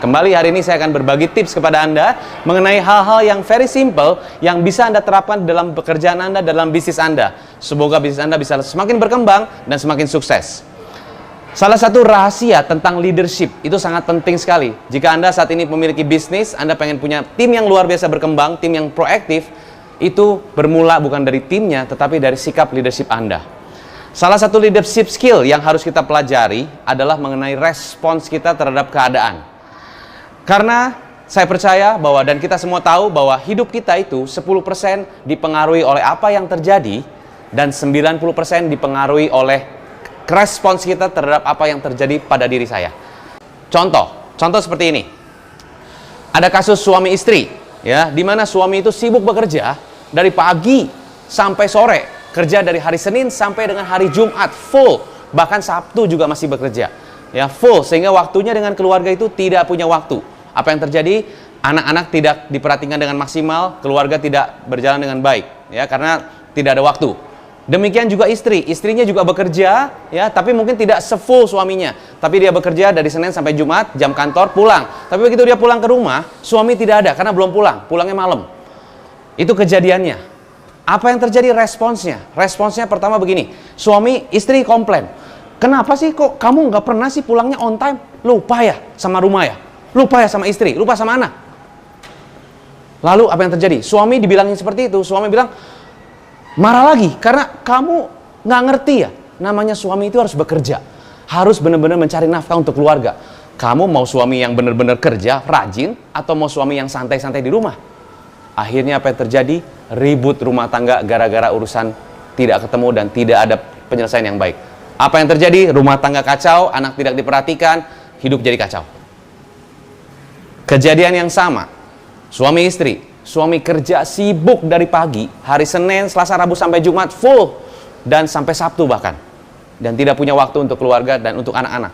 Kembali hari ini saya akan berbagi tips kepada Anda mengenai hal-hal yang very simple yang bisa Anda terapkan dalam pekerjaan Anda, dalam bisnis Anda. Semoga bisnis Anda bisa semakin berkembang dan semakin sukses. Salah satu rahasia tentang leadership itu sangat penting sekali. Jika Anda saat ini memiliki bisnis, Anda pengen punya tim yang luar biasa berkembang, tim yang proaktif, itu bermula bukan dari timnya, tetapi dari sikap leadership Anda. Salah satu leadership skill yang harus kita pelajari adalah mengenai respons kita terhadap keadaan. Karena saya percaya bahwa, dan kita semua tahu bahwa hidup kita itu 10% dipengaruhi oleh apa yang terjadi dan 90% dipengaruhi oleh respons kita terhadap apa yang terjadi pada diri saya. Contoh seperti ini. Ada kasus suami istri, ya, di mana suami itu sibuk bekerja dari pagi sampai sore, kerja dari hari Senin sampai dengan hari Jumat full, bahkan Sabtu juga masih bekerja, ya, full, sehingga waktunya dengan keluarga itu tidak punya waktu. Apa yang terjadi? Anak-anak tidak diperhatikan dengan maksimal, keluarga tidak berjalan dengan baik, ya, karena tidak ada waktu. Demikian juga istrinya juga bekerja, ya, tapi mungkin tidak sefull suaminya. Tapi dia bekerja dari Senin sampai Jumat, jam kantor, pulang. Tapi begitu dia pulang ke rumah, suami tidak ada karena belum pulang, pulangnya malam. Itu kejadiannya. Apa yang terjadi? Responsnya pertama begini, istri komplain. Kenapa sih kok kamu nggak pernah sih pulangnya on time? Lupa ya sama rumah ya? Lupa ya sama istri, lupa sama anak. Lalu apa yang terjadi? Suami dibilangin seperti itu, suami bilang marah lagi karena kamu nggak ngerti ya. Namanya suami itu harus bekerja, harus benar-benar mencari nafkah untuk keluarga. Kamu mau suami yang benar-benar kerja, rajin, atau mau suami yang santai-santai di rumah? Akhirnya apa yang terjadi? Ribut rumah tangga gara-gara urusan tidak ketemu dan tidak ada penyelesaian yang baik. Apa yang terjadi? Rumah tangga kacau, anak tidak diperhatikan, hidup jadi kacau. Kejadian yang sama, suami istri, suami kerja sibuk dari pagi, hari Senin, Selasa, Rabu sampai Jumat full, dan sampai Sabtu bahkan, dan tidak punya waktu untuk keluarga dan untuk anak-anak.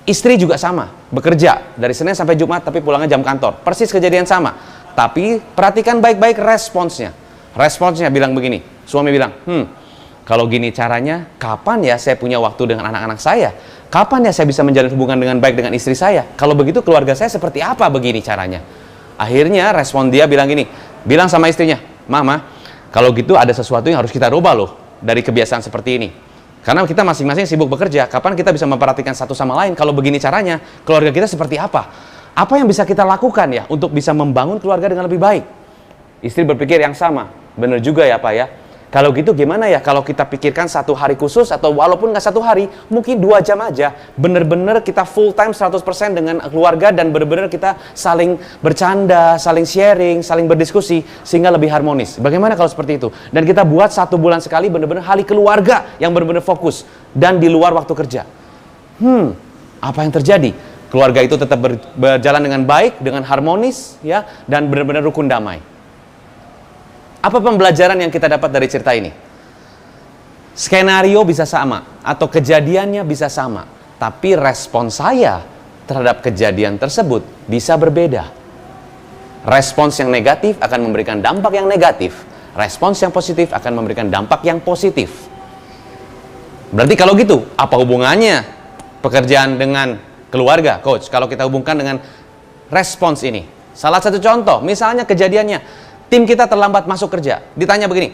Istri juga sama, bekerja dari Senin sampai Jumat tapi pulangnya jam kantor, persis kejadian sama. Tapi perhatikan baik-baik responsnya. Responsnya bilang begini, suami bilang, kalau gini caranya, kapan ya saya punya waktu dengan anak-anak saya? Kapan ya saya bisa menjalin hubungan dengan baik dengan istri saya? Kalau begitu keluarga saya seperti apa begini caranya? Akhirnya respon dia bilang gini, bilang sama istrinya, Mama, kalau gitu ada sesuatu yang harus kita rubah loh dari kebiasaan seperti ini. Karena kita masing-masing sibuk bekerja, kapan kita bisa memperhatikan satu sama lain? Kalau begini caranya, keluarga kita seperti apa? Apa yang bisa kita lakukan ya untuk bisa membangun keluarga dengan lebih baik? Istri berpikir yang sama, benar juga ya Pak ya. Kalau gitu gimana ya kalau kita pikirkan satu hari khusus atau walaupun nggak satu hari, mungkin 2 jam aja, bener-bener kita full time 100% dengan keluarga dan bener-bener kita saling bercanda, saling sharing, saling berdiskusi sehingga lebih harmonis. Bagaimana kalau seperti itu? Dan kita buat 1 bulan sekali bener-bener hari keluarga yang bener-bener fokus dan di luar waktu kerja. Apa yang terjadi? Keluarga itu tetap berjalan dengan baik, dengan harmonis, ya, dan benar-benar rukun damai. Apa pembelajaran yang kita dapat dari cerita ini? Skenario bisa sama atau kejadiannya bisa sama, tapi respon saya terhadap kejadian tersebut bisa berbeda. Respons yang negatif akan memberikan dampak yang negatif, respons yang positif akan memberikan dampak yang positif. Berarti kalau gitu, apa hubungannya pekerjaan dengan keluarga, coach? Kalau kita hubungkan dengan respons ini, salah satu contoh, misalnya kejadiannya, tim kita terlambat masuk kerja. Ditanya begini,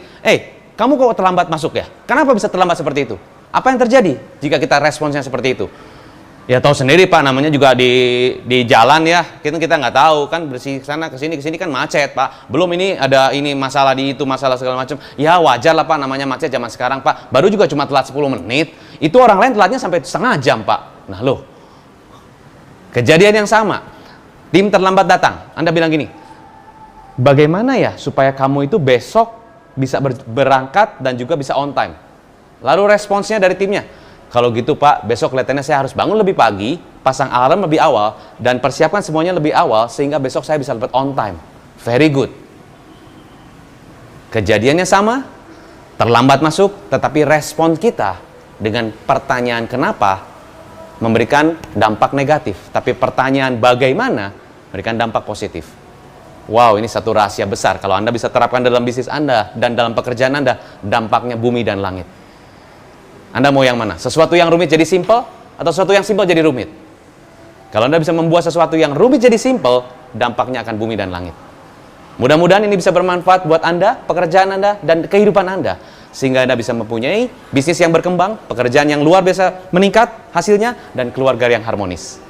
kamu kok terlambat masuk ya? Kenapa bisa terlambat seperti itu? Apa yang terjadi jika kita responsnya seperti itu? Ya tahu sendiri Pak, namanya juga di jalan ya. Kita nggak tahu kan, bersih sana kesini kan macet Pak. Belum ini ada ini masalah di itu, masalah segala macam. Ya wajar lah Pak, namanya macet zaman sekarang Pak. Baru juga cuma telat 10 menit. Itu orang lain telatnya sampai setengah jam Pak. Nah loh, kejadian yang sama. Tim terlambat datang. Anda bilang gini, bagaimana ya supaya kamu itu besok bisa berangkat dan juga bisa on time? Lalu responsnya dari timnya, kalau gitu Pak, besok kelihatannya saya harus bangun lebih pagi, pasang alarm lebih awal, dan persiapkan semuanya lebih awal, sehingga besok saya bisa dapat on time. Very good. Kejadiannya sama, terlambat masuk, tetapi respon kita dengan pertanyaan kenapa memberikan dampak negatif, tapi pertanyaan bagaimana memberikan dampak positif. Wow, ini satu rahasia besar. Kalau Anda bisa terapkan dalam bisnis Anda dan dalam pekerjaan Anda, dampaknya bumi dan langit. Anda mau yang mana? Sesuatu yang rumit jadi simple atau sesuatu yang simple jadi rumit? Kalau Anda bisa membuat sesuatu yang rumit jadi simple, dampaknya akan bumi dan langit. Mudah-mudahan ini bisa bermanfaat buat Anda, pekerjaan Anda, dan kehidupan Anda. Sehingga Anda bisa mempunyai bisnis yang berkembang, pekerjaan yang luar biasa meningkat hasilnya, dan keluarga yang harmonis.